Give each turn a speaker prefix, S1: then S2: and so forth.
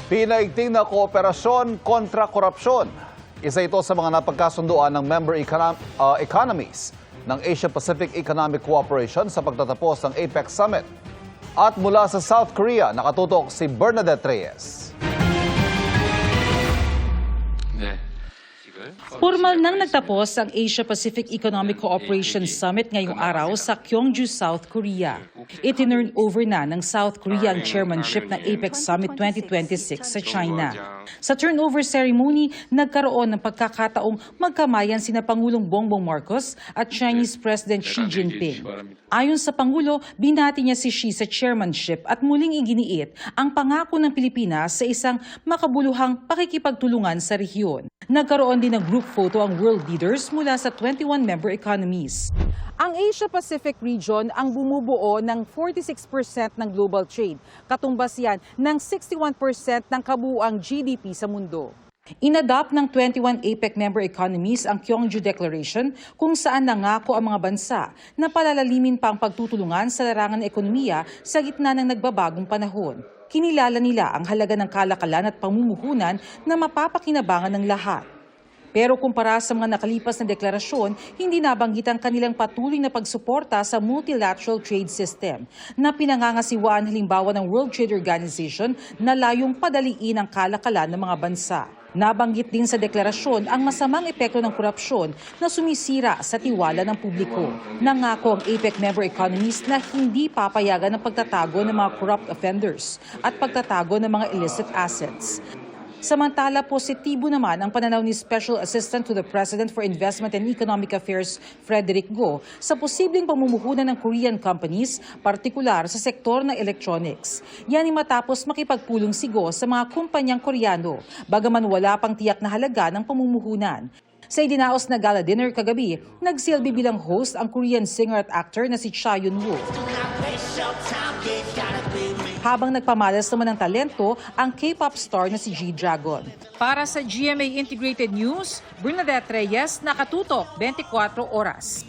S1: Pinaigting na kooperasyon kontra korupsyon. Isa ito sa mga napagkasunduan ng member economies ng Asia-Pacific Economic Cooperation sa pagtatapos ng APEC Summit. At mula sa South Korea, nakatutok si Bernadette Reyes.
S2: Formal nang nagtapos ang Asia-Pacific Economic Cooperation Summit ngayong araw sa Gyeongju, South Korea. Itinurn over na ng South Korea ang chairmanship ng APEC Summit 2026 sa China. Sa turnover ceremony, nagkaroon ng pagkakataong magkamayan sina Pangulong Bongbong Marcos at Chinese President Xi Jinping. Ayon sa Pangulo, binati niya si Xi sa chairmanship at muling iginiit ang pangako ng Pilipinas sa isang makabuluhang pakikipagtulungan sa rehiyon. Nagkaroon din ng group photo ang world leaders mula sa 21 member economies. Ang Asia-Pacific region ang bumubuo ng 46% ng global trade. Katumbas yan ng 61% ng kabuuang GDP sa mundo. Inadopt ng 21 APEC member economies ang Gyeongju Declaration kung saan nangako ang mga bansa na palalalimin pa ang pagtutulungan sa larangan ng ekonomiya sa gitna ng nagbabagong panahon. Kinilala nila ang halaga ng kalakalan at pamumuhunan na mapapakinabangan ng lahat. Pero kumpara sa mga nakalipas na deklarasyon, hindi nabanggit ang kanilang patuloy na pagsuporta sa multilateral trade system na pinangangasiwaan halimbawa ng World Trade Organization na layong padaliin ang kalakalan ng mga bansa. Nabanggit din sa deklarasyon ang masamang epekto ng korupsyon na sumisira sa tiwala ng publiko. Nangako ang APEC member economies na hindi papayagan ng pagtatago ng mga corrupt offenders at pagtatago ng mga illicit assets. Samantala, positibo naman ang pananaw ni Special Assistant to the President for Investment and Economic Affairs, Frederick Go, sa posibleng pamumuhunan ng Korean companies, partikular sa sektor ng electronics. Yan ay matapos makipagpulong si Go sa mga kumpanyang Koreano, bagaman wala pang tiyak na halaga ng pamumuhunan. Sa idinaos na gala dinner kagabi, nagsilbi bilang host ang Korean singer at actor na si Cha Yun-woo. Habang nagpamalas naman ng talento ang K-pop star na si G-Dragon. Para sa GMA Integrated News, Bernadette Reyes, nakatutok 24 oras.